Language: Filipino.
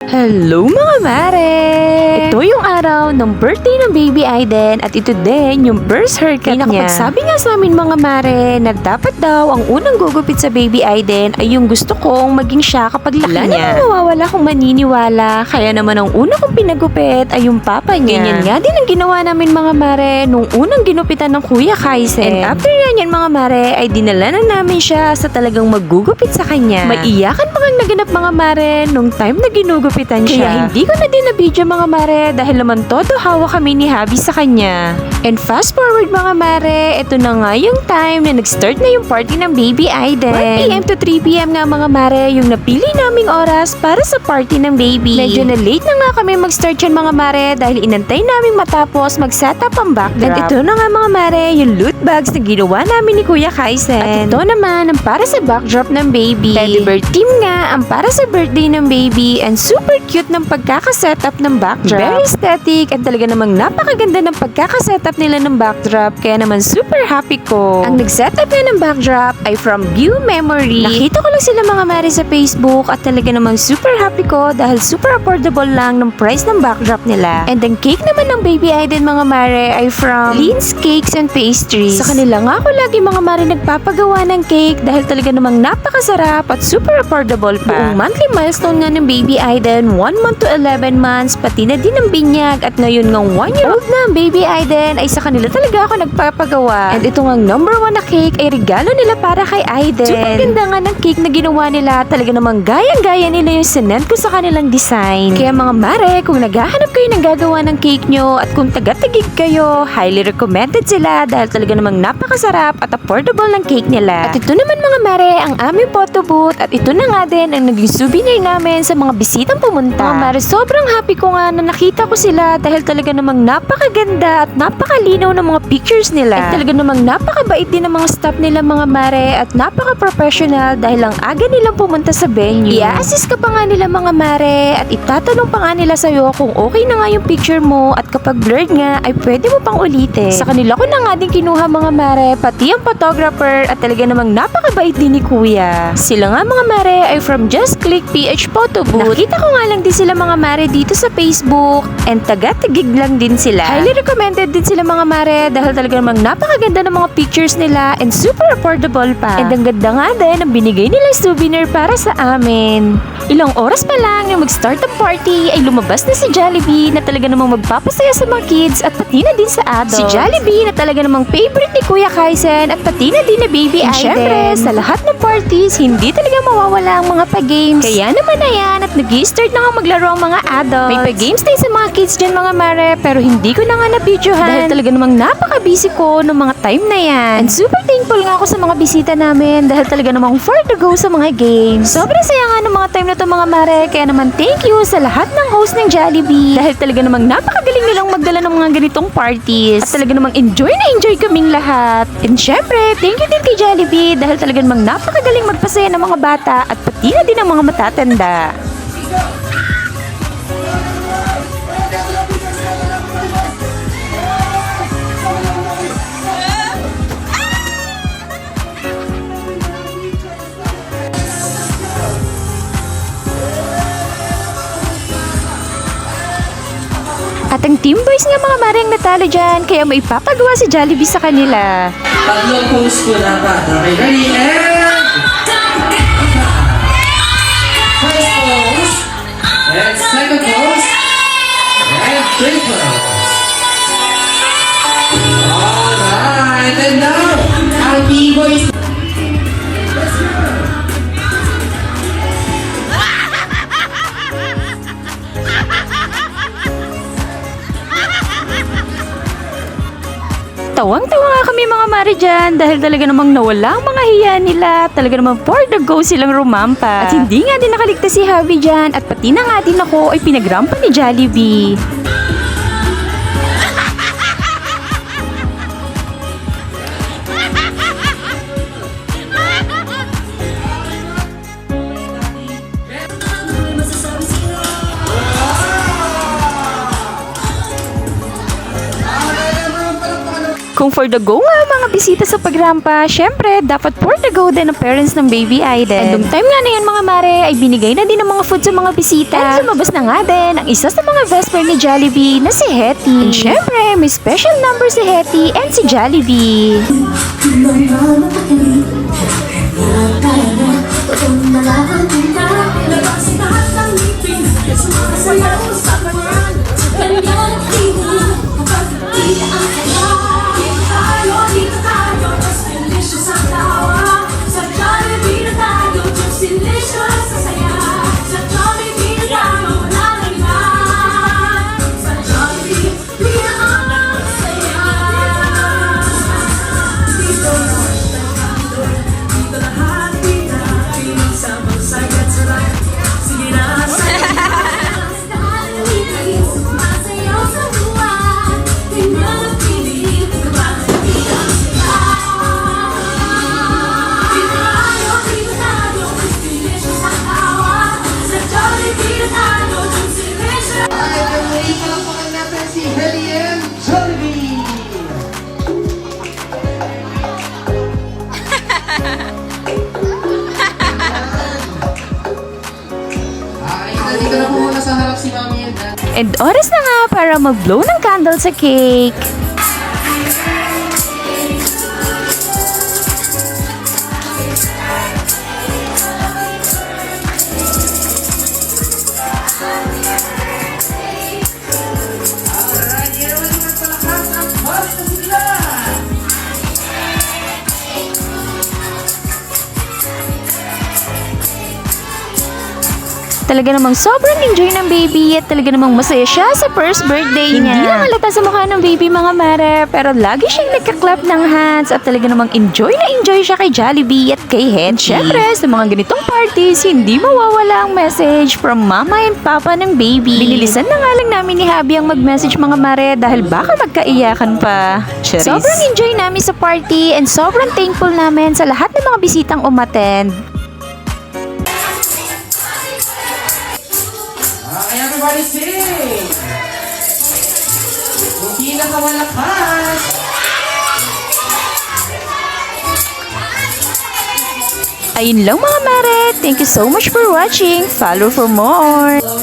Hello mga mare! Ito yung araw ng birthday ng baby Aiden at ito din yung first haircut niya. Nakapagsabi nga sa amin mga mare na dapat daw ang unang gugupit sa baby Aiden ay yung gusto kong maging siya kapag laki niya. Wala namang mawawala kung maniniwala, kaya naman ang una kong pinagupit ay yung papa niya. Ganyan nga din ang ginawa namin mga mare nung unang ginupitan ng Kuya Kaisen. And after yan mga mare ay dinala na namin siya sa talagang maggugupit sa kanya. Maiyakan pa kang naganap mga mare nung time na ginugupitan siya. Kaya hindi ko na din na video mga mare dahil naman todo hawa kami ni Habi sa kanya. And fast forward mga mare, ito na nga yung time na nag-start na yung party ng baby Aiden. 1 PM to 3 PM nga mga mare yung napili naming oras para sa party ng baby. Medyo na late na nga kami mag-start yan mga mare dahil inantay naming matapos mag-setup ang backdrop. And ito na nga mga mare yung loot bags na ginawa namin ni Kuya Kaisen. At ito naman ang para sa backdrop ng baby. Teddy bear team nga ang para sa birthday ng baby and super cute ng pagkakasetup ng backdrop. Very aesthetic at talaga namang napakaganda ng pagkakasetup nila ng backdrop kaya naman super happy ko. Ang nag-setup nga ng backdrop ay from View Memory. Nakita ko lang sila mga mare sa Facebook at talaga namang super happy ko dahil super affordable lang ng price ng backdrop nila. And ang cake naman ng baby Aiden mga mare ay from Lynn's Cakes and Pastries. Sa kanila nga ako lagi mga mare nagpapagawa ng cake dahil talaga namang napakasarap at super affordable pa. Buong monthly milestone nga ng baby Aiden, 1 month to 11 months, pati na din ang binyag at ngayon ngang 1 year old na ang baby Aiden ay sa kanila talaga ako nagpapagawa. And ito ngang number 1 na cake ay regalo nila para kay Aiden. Super ganda nga ng cake na ginawa nila, talaga namang gayang-gaya nila yung sinend ko sa kanilang design. Kaya mga mare, kung naghahanap kayo ng gagawa ng cake nyo at kung taga-tagig kayo, highly recommended sila dahil talaga namang napakasarap at affordable ng cake nila. At ito naman mga mare, ang aming photo booth at ito na nga din ang naging souvenir namin sa mga bisitang pumunta. Mga mare, sobrang happy ko nga na nakita ko sila dahil talaga namang napakaganda at napakalinaw ng mga pictures nila. At talaga namang napakabait din ng mga staff nila mga mare at napaka-professional dahil ang aga nilang pumunta sa venue. I-assist ka pa nga nila mga mare at itatanong pa nga nila sa'yo kung okay na nga yung picture mo at kapag blurred nga ay pwede mo pang ulitin. Sa kanila ko na nga din kinuha mga mare pati ang photographer at talaga namang napakabait din ni Kuya. Sila nga mga mare ay from Just Click PH Photo Booth. Nakita ko nga lang din sila mga mare dito sa Facebook and taga-tagig lang din sila. Highly recommended din sila mga mare dahil talaga namang napakaganda ng mga pictures nila and super affordable pa. And ang ganda nga din ang binigay nilang souvenir para sa amin. Ilang oras pa lang yung mag-start ang party ay lumabas na si Jollibee na talaga namang magpapasaya sa mga kids at pati na din sa adults. Si Jollibee na talaga namang favorite ni Kuya Kaisen at pati na din na baby Aiden. Syempre, sa lahat ng parties, hindi talaga mawawala ang mga pa-games. Kaya naman na yan at nag-i-start na nga maglaro ang mga adults. May pa-games din sa mga kids dyan mga mare pero hindi ko na nga na-videohan dahil talaga namang napaka-busy ko ng mga time na yan. And super thankful nga ako sa mga bisita namin dahil talaga namang for to go sa mga games. Sobrang saya nga ng mga time na to mga mare kaya naman thank you sa lahat ng host ng Jollibee dahil talaga namang napakagaling nilang magdala ng mga ganitong parties at talaga namang enjoy na enjoy kaming lahat. And syempre, thank you din kay Jollibee dahil talaga namang napakagaling magpasaya ng mga bata at pati na din ng mga matatanda. At ang Team Boys nga mga maring natalo dyan, kaya may papagawa si Jollibee sa kanila. Tatlong pose ko na pa. Okay, ready? First pose. And second pose. And third pose. Alright, and now, ang B-Boys. Tawang-tawa nga kami mga mare dyan dahil talaga namang nawala ang mga hiya nila. Talaga namang for the go silang rumampa. At hindi nga din nakaligtas si Javi dyan at pati na nga din ako ay pinagrampa ni Jollibee. Kung Kung for the go nga ang mga bisita sa pagrampa, syempre, dapat for the go din ang parents ng baby Aiden. And nung time nga na yan mga mare, ay binigay na din ng mga food sa mga bisita. At lumabas na nga din ang isa sa mga best friend ni Jollibee na si Hetty. And syempre, may special number si Hetty and si Jollibee. Dito na po muna sa harap si Mami and Dad. And oras na nga para mag-blow ng candle sa cake. Talaga namang sobrang enjoy ng baby at talaga namang masaya siya sa first birthday niya. Hindi lang halata sa mukha ng baby mga mare, pero lagi siyang nagka-clap ng hands at talaga namang enjoy na enjoy siya kay Jollibee at kay Hetty. Siyempre, sa mga ganitong parties, hindi mawawala ang message from mama and papa ng baby. Binilisan na nga lang namin ni Habi ang mag-message mga mare dahil baka magkaiyakan pa. Charis. Sobrang enjoy namin sa party and sobrang thankful namin sa lahat ng mga bisitang umattend. Okay, everybody sing! Hindi na kawalakas! Ayun lang mga mare. Thank you so much for watching. Follow for more.